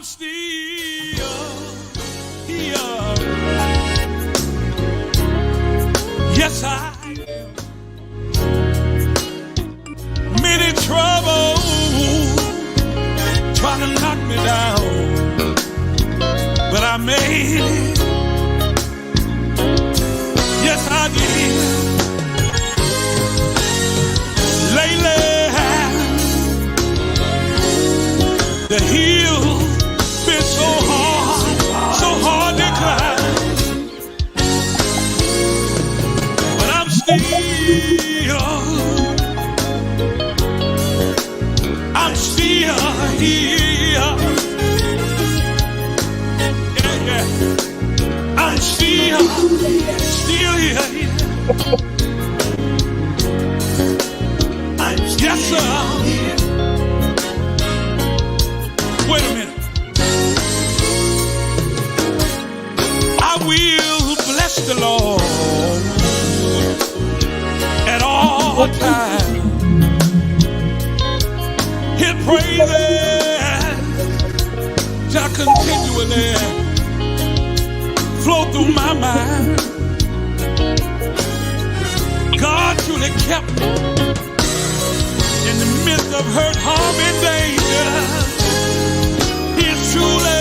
I'm still here. Yes, I am. Many troubles trying to knock me down, but I made it. Yes, I did. Lately, the hill been so hard to climb, but I'm still here. Yeah. I'm still here. Yes, sir. Wait a minute. I will bless the Lord at all times. His praises shall continually flow through my mind. God truly kept me in the midst of hurt, harm, and danger. He's truly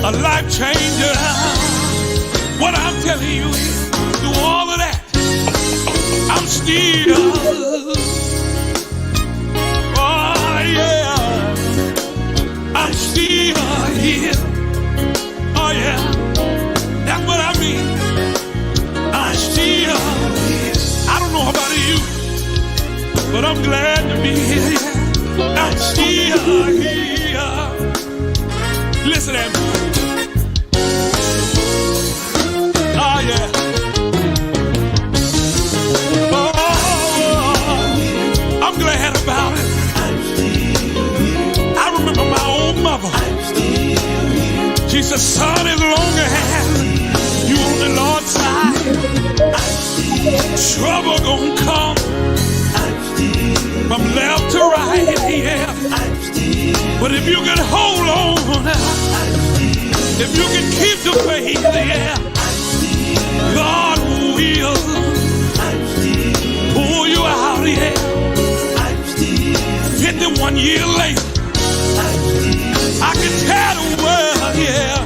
a life changer. What I'm telling you is, through all of that, I'm still. I'm still here. Oh yeah, that's what I mean. I'm still here. I don't know about you, but I'm glad to be here. I'm still here. Listen at me. Oh yeah. Oh, I'm glad about it. I remember my own mother. She said, son, as long as you on the Lord's side, trouble gonna come from left to right, yeah. But if you can hold on, if you can keep the faith, yeah, God will pull you out, yeah. 51 years later, I can tell the world, yeah,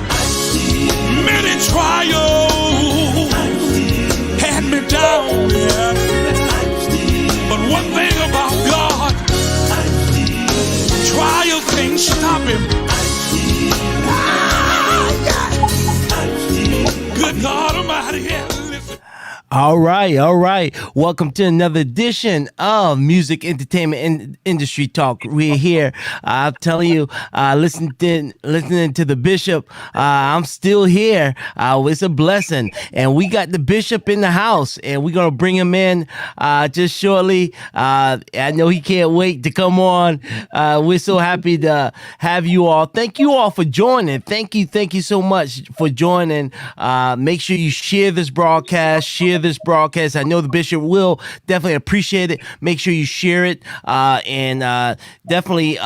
many trials had me down, yeah. But one thing about God, trials can't stop him. Good God Almighty, yeah. All right. Welcome to another edition of Music Entertainment Industry Talk. We're here. I'm telling you, listening to the Bishop. I'm still here. It's a blessing, and we got the Bishop in the house, and we're gonna bring him in just shortly. I know he can't wait to come on. We're so happy to have you all. Thank you all for joining. Thank you so much for joining. Make sure you share this broadcast. I know the Bishop will definitely appreciate it. Make sure you share it and definitely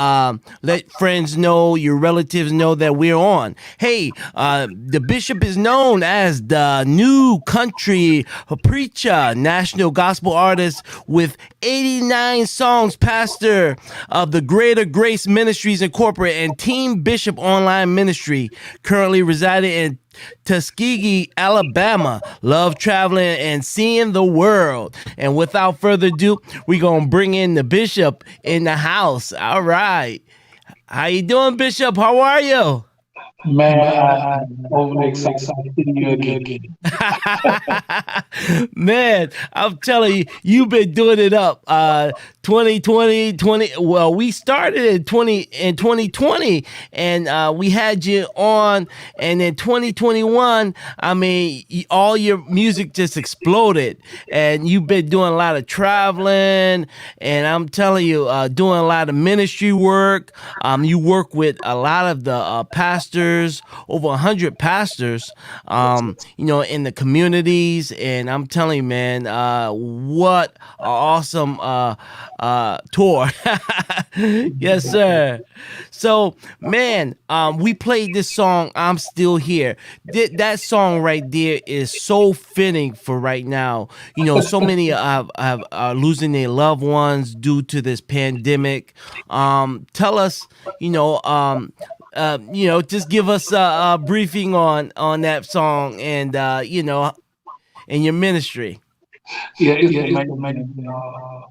let friends know, your relatives know that we're on. Hey, the Bishop is known as the new Kountra Preacha, national gospel artist with 89 songs, pastor of the Greater Grace Ministries Incorporated and Team Bishop Online Ministry, currently residing in Tuskegee, Alabama. Love traveling and seeing the world. And without further ado, we're going to bring in the Bishop in the house. All right. How you doing, Bishop? How are you? Man, I'm overly excited to see you again. Man, I'm telling you, you've been doing it up. 2020, well, we started in 2020 and we had you on, and in 2021, I mean, all your music just exploded, and you've been doing a lot of traveling, and I'm telling you, doing a lot of ministry work. You work with a lot of the pastors preachers, over 100 pastors, in the communities. And I'm telling you, man, what an awesome tour. Yes, sir. So, man, we played this song, I'm Still Here. That song right there is so fitting for right now. So many have are losing their loved ones due to this pandemic. Tell us, just give us a briefing on that song and and your ministry. Yeah, it's amazing,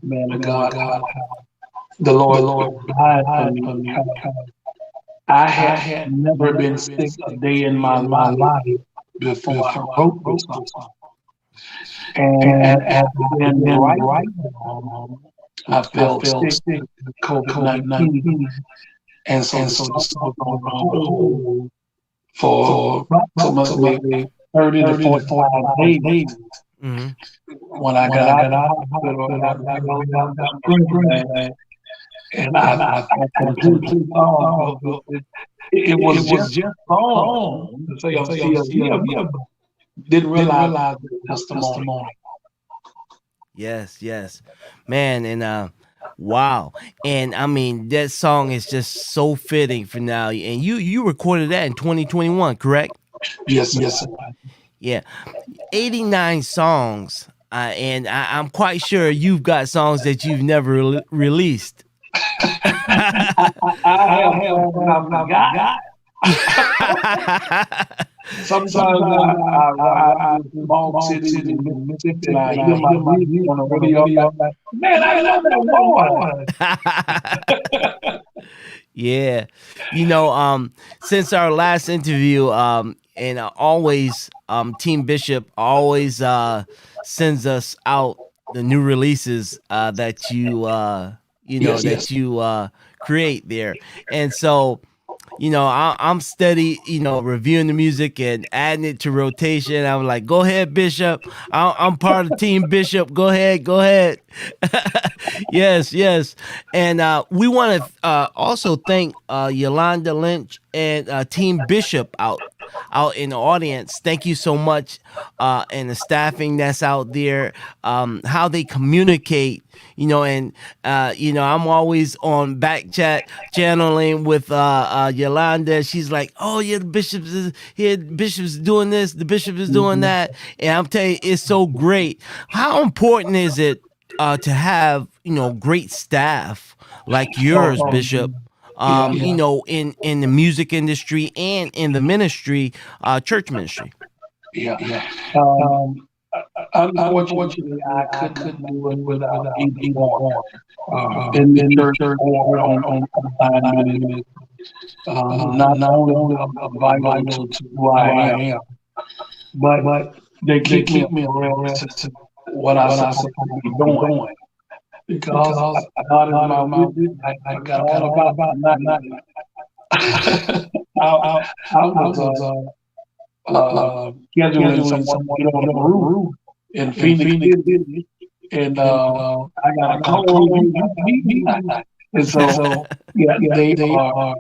man of God, how the Lord died for me. I had never been sick a day in my life before I wrote this song. And as I began to write the song, I felt sick with COVID-19. And so the song was on hold for approximately 30 to 45 days. Hmm. When I got out of the hospital, I wrote down the screenplay, and I completely thought it was just song to say I'm still here, but didn't realize the testimony. Yes, yes, man, and wow, and I mean that song is just so fitting for now. And you recorded that in 2021, correct? Yes, sir. Yeah, 89 songs, and I'm quite sure you've got songs that you've never released. I have when I forgot. Sometimes I ride through small cities in Mississippi and I hear my music on the radio. I'm like, man, I know that one. Yeah, since our last interview, and always, Team Bishop always sends us out the new releases that Yes. you create there, and so I'm steady, reviewing the music and adding it to rotation. I'm like, go ahead, Bishop. I'm part of Team Bishop. Go ahead, go ahead. Yes, yes. And we want to also thank Yolanda Lynch and Team Bishop out in the audience. Thank you so much, and the staffing that's out there, how they communicate, and I'm always on back chat channeling with Yolanda. She's like, oh yeah, the bishop is here, the bishop's doing this, the bishop is doing that, and I'm telling you, it's so great. How important is it to have great staff like yours, Bishop? In the music industry and in the ministry, church ministry. Yeah. Um, Unfortunately, I couldn't do it without anyone in the church or on assignment. Not only vital to who I am, but they keep me abreast to what I'm supposed to be doing. Because God is my witness, I got all about nothing. I was scheduling someone to get on the roof in Phoenix City, and I got a call. And so, yeah, they are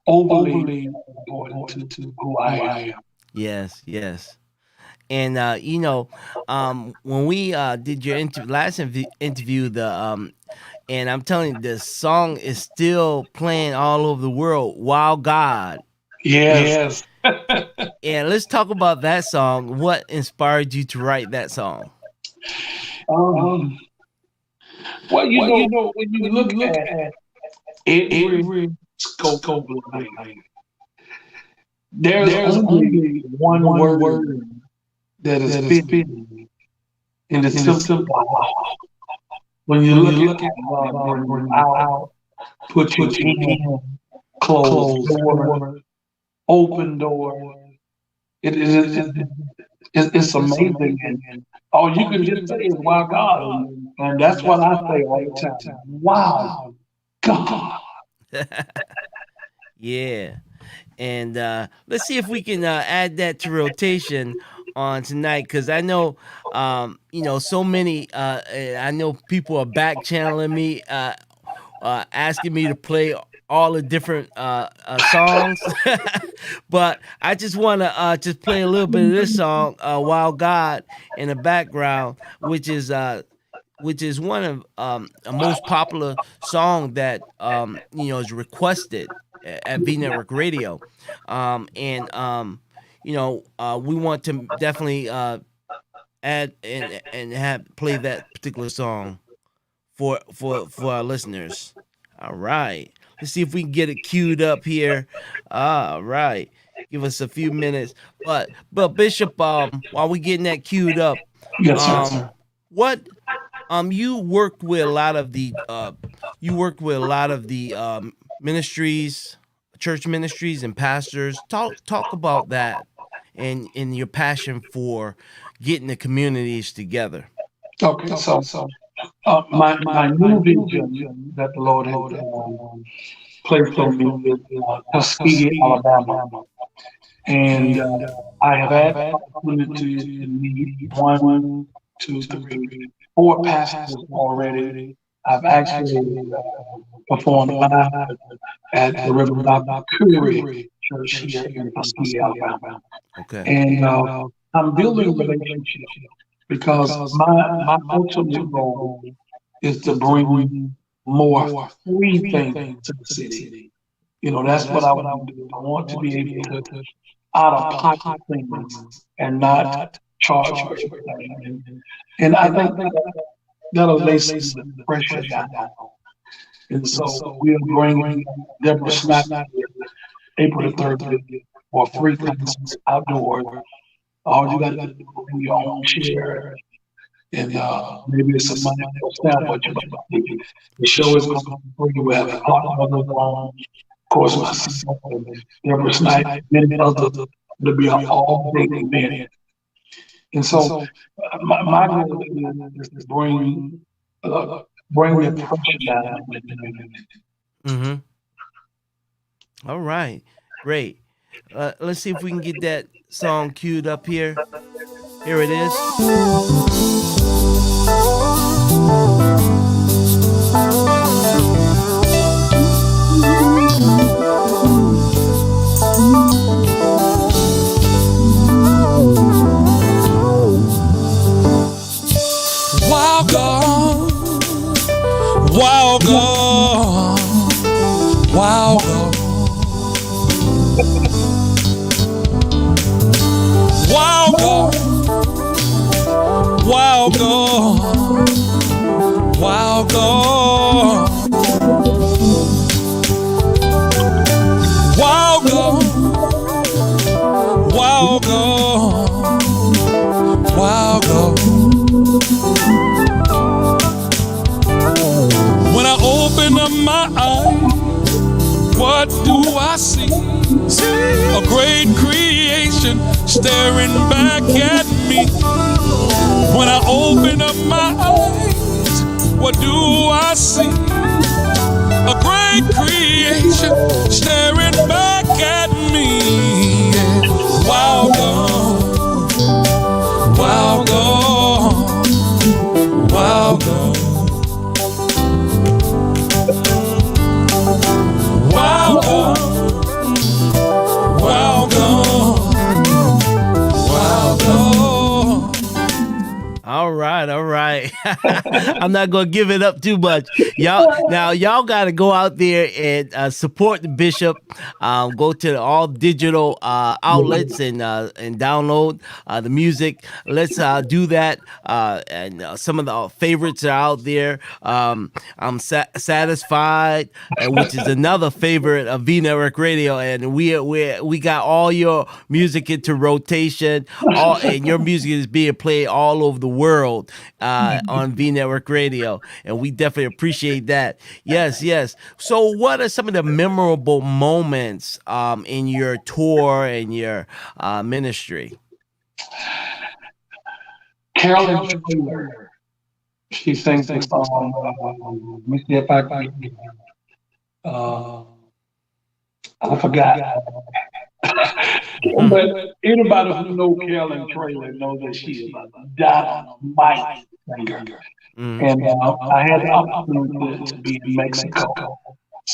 overly important to who I am. Yes, yes. And when we did your last interview, and I'm telling you, the song is still playing all over the world. Wow, God. Yes. And let's talk about that song. What inspired you to write that song? Well, when you look at every scope of life, there's only one word that is fitting in the simple. When you look at God, bring out, put your in, close doors, open doors. It's amazing, and all you can just say is "Wow, God," and that's what I say all the time. Wow, God. Yeah. And let's see if we can add that to rotation on tonight, because I know, so many. I know people are back channeling me, asking me to play all the different songs, but I just want to just play a little bit of this song, "Wild God," in the background, which is one of a most popular song that is requested at Vnetwork Radio, and we want to definitely add and have play that particular song for our listeners. All right, let's see if we can get it queued up here. All right, give us a few minutes, but Bishop, while we getting that queued up, Yes, sir. what you worked with a lot of the ministries, church ministries, and pastors. Talk about that and your passion for getting the communities together. Okay, so my new vision that the Lord has placed on me is Tuskegee, Alabama, and I have had the opportunity to meet one, two, three, four pastors already. I've actually performed live at the Reverend Dr. Curry Church here in Tuskegee, Alabama. Okay. And I'm building relationships because my ultimate goal is to bring more free things to the city. That's what I want to do. I want to be able to out of pocket things and not charge for everything. And I think that'll lay some of the pressure down. And so we'll bring Deborah Snap April the 3rd for free things outdoors. All you got to do is bring your own chair, and maybe it's some money for sandwich. The show is going to be free. We have a hot weather on. Of course, myself and Deborah Snipe, many others. It'll be an all-day event. And so my goal is to bring the pressure down. Mm-hmm. All right, great. Let's see if we can get that song queued up here. Here it is. Wild God, wild God, wild God. Wild God, wild God, wild God, wild God, wild God, wild God. When I open up my eyes, what do I see? A great creation staring back at me. When I open up my eyes, what do I see? A great creation staring back at me. Wild God, wild God, wild God, wild God. All right. I'm not gonna give it up too much. Y'all gotta go out there and support the bishop. Go to all digital outlets and download the music. Let's do that. And some of the favorites are out there. I'm Satisfied, which is another favorite of Vnetwork Radio, and we got all your music into rotation. And your music is being played all over the world on Vnetwork Radio, and we definitely appreciate that. Yes. So, what are some of the memorable moments in your tour and your ministry? Carolyn Taylor, she sings the song. Let me see if I can. I forgot. But anybody who knows Carolyn Taylor knows that she is a dynamite singer. And I had the opportunity to be in Mexico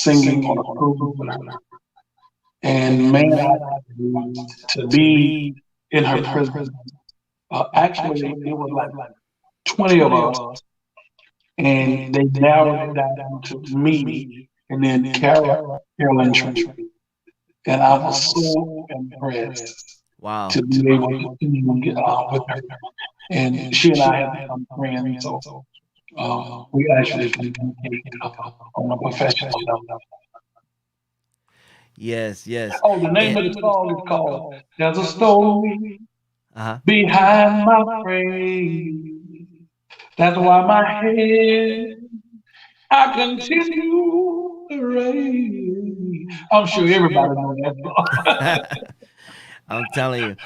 singing on a cruise with her. And man, I to be in her presence. Actually, it was like 20 of us, and they narrowed it down to me and then Carolyn Tree. And I was so impressed Wow. to be able to get with her. And she and I have become friends, so we actually communicate on a professional level. Yes, yes. Oh, the name And of the song is called "There's a Story uh-huh. Behind My Praise." That's why my head I continue to raise. I'm sure everybody knows that song. I'm telling you.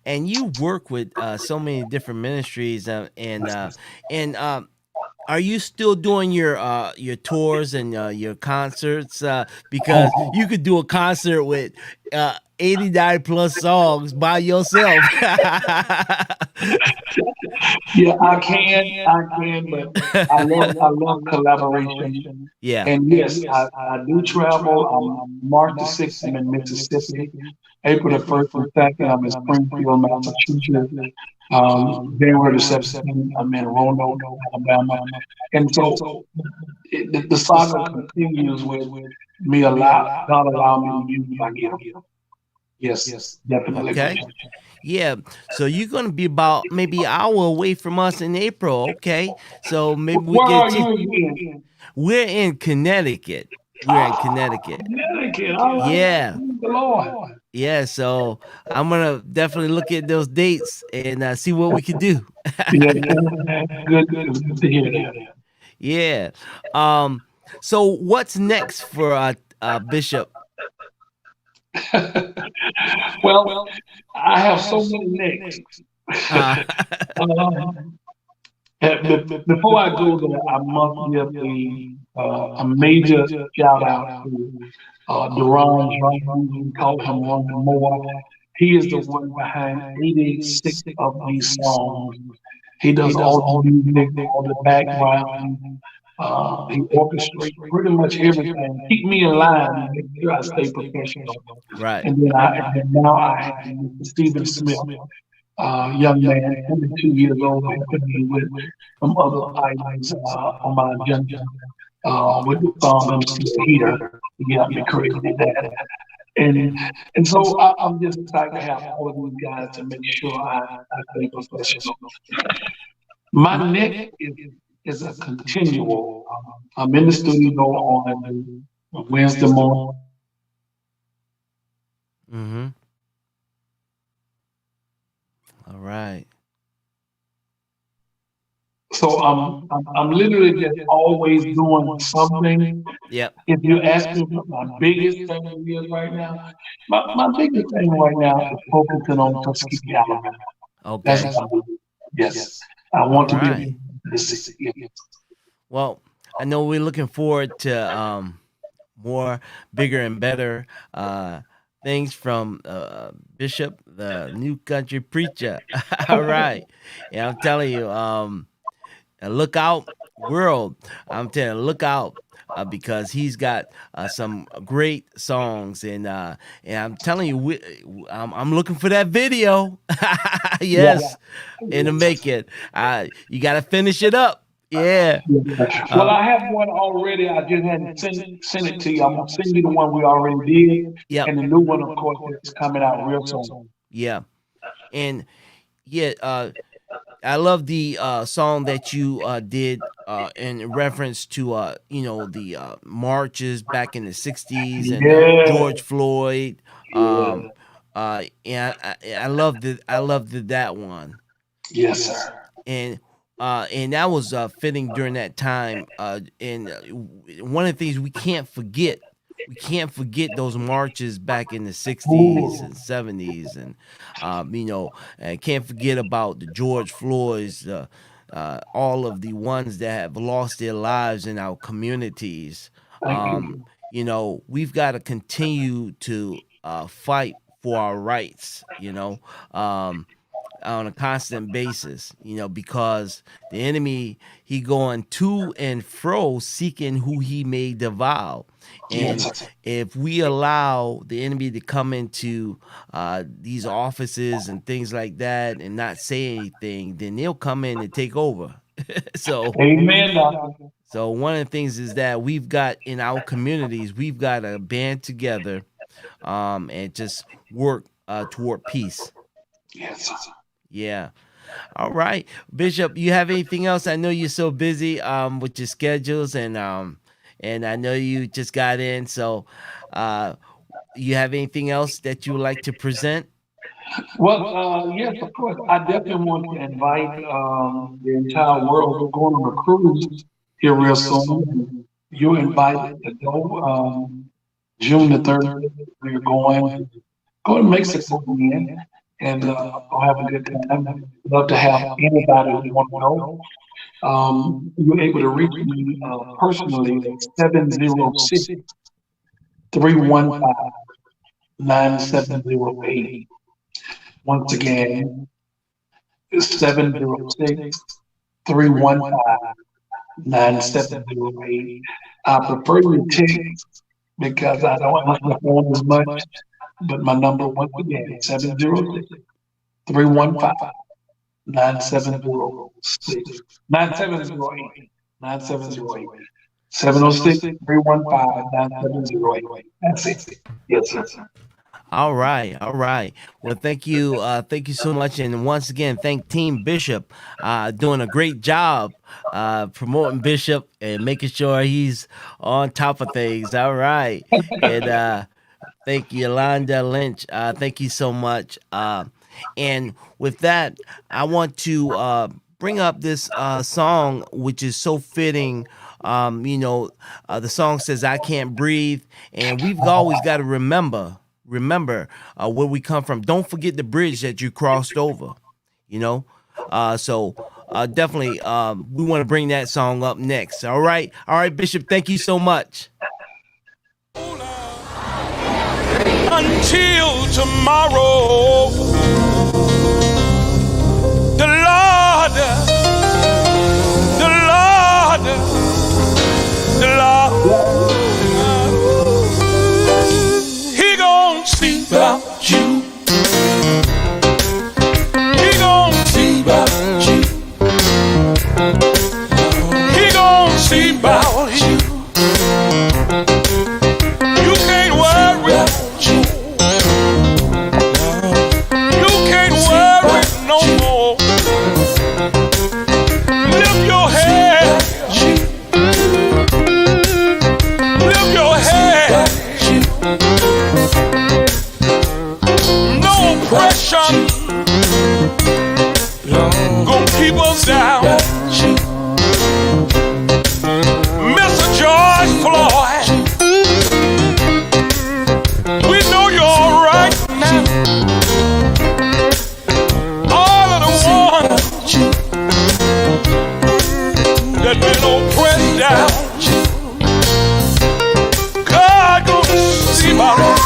And you work with so many different ministries, and are you still doing your tours and your concerts? Because you could do a concert with 89 plus songs by yourself. Yeah, I can, but I love collaboration. Yeah. And yes, I do travel. March the 6th, I'm in Mississippi. April the 1st and 2nd, I'm in Springfield, Massachusetts. January the 17th, I'm in Roanoke, Alabama. And so the saga continues with God allow me to use my gift. Yes, definitely. Okay. Yeah. So you're gonna be about maybe an hour away from us in April. Okay. So maybe we Where get are to. you again? We're in Connecticut. We're in Connecticut. Connecticut. All right. Yeah. Praise the Lord. Yeah. So I'm gonna definitely look at those dates and see what we could do. Yeah, good, good to hear that. Yeah. Um. So what's next for Bishop? Well, I have so many nicks. Uh, Um, Before I go there, I must give a major shout out to Duran Jones. We call him Ron Moore. He is the one behind 86 of these songs. He does all the music, all the background. He orchestrates pretty much everything. Keep me in line, make sure I stay professional. right. And then now I have Mr. Stephen Smith, young man, 22 years old, helping me with some other items on my agenda with the song MC Peter. He helped me create that. And and so I'm just excited to have all of these guys to make sure I stay professional. My neck is a continual. I'm in the studio on Wednesday morning. Mm-hmm. All right. So I'm literally just always doing something. Yep. If you ask me what my biggest thing is right now, my biggest thing right now is focusing on Tuskegee, Alabama. That's Okay. what I'm doing. Yes. I All want to be able right. to see it. Well, I know we're looking forward to more bigger and better things from Bishop, the new country preacher. All right. Yeah, I'm telling you, look out, world. I'm telling you, look out. Because he's got some great songs, and I'm telling you, I'm looking for that video. Yeah. Yes, and to make it, you got to finish it up. Yeah. Well, I have one already. I just hadn't sent it to you. I'm gonna send you the one we already did, Yep. and the new one, of course, is coming out real soon. Yeah. And yeah, I love the song that you did in reference to the marches back in the '60s and Yeah, George Floyd. yeah, Um, and I loved it. I loved that one, yes, sir. and that was fitting during that time. And one of the things we can't forget those marches back in the '60s Ooh, and '70s, and and can't forget about the George Floyds, all of the ones that have lost their lives in our communities. thank Um, you. we've got to continue to fight for our rights. Um, on a constant basis, because the enemy, he going to and fro seeking who he may devour. And if we allow the enemy to come into these offices and things like that and not say anything, then they'll come in and take over. So, Amen, Doctor. so one of the things is that we've got in our communities, we've got to band together and just work toward peace. Yes. Yeah. All right, Bishop, you have anything else? I know you're so busy with your schedules, and I know you just got in. So, you have anything else that you would like to present? Well, yes, of course. I definitely want to invite the entire world. We're going on a cruise here real soon. You're invited to go. June the 3rd, we're going. Go to Mexico again, and I'll have a good time. Love to have anybody who want to go. You're able to reach me personally, 706-315-9708. Once again, 706-315-9708. I prefer you text because I don't answer the phone as much, but my number once again, 706-315-9706. 9708. 9708. 706-315-9708. That's it. Yes, sir. All right, all right. Well, thank you so much, and once again, thank Team Bishop, doing a great job promoting Bishop and making sure he's on top of things. All right, and thank you, Yolanda Lynch. Thank you so much. And with that, I want to bring up this song, which is so fitting. The song says, "I can't breathe," and we've always got to remember where we come from. Don't forget the bridge that you crossed over, so definitely we want to bring that song up next. All right, Bishop, thank you so much. Until tomorrow, the Lord, He gon' see about you. He gon' see about you. He gon' see about you. You can't worry. You can't worry no more. Lift your head. Lift your head. No oppression gonna keep us down. Mr. George Floyd, we know you're all right now. All of the ones that been oppressed down, God gonna see about it.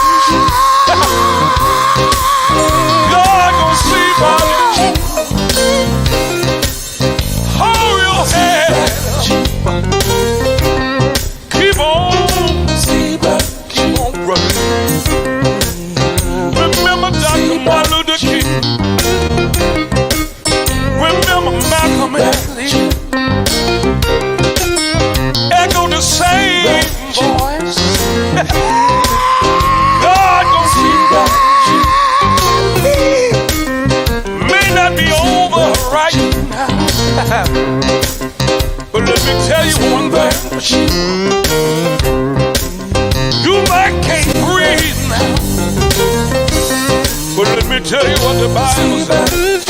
God gonna see about it. Hold your head. Keep on running. Remember Dr. Martin Luther King. Remember Malcolm X. Echo the same voice. God gon' see about you. May not be over right now, but let me tell you one thing. You might can't breathe now, but let me tell you what the Bible says.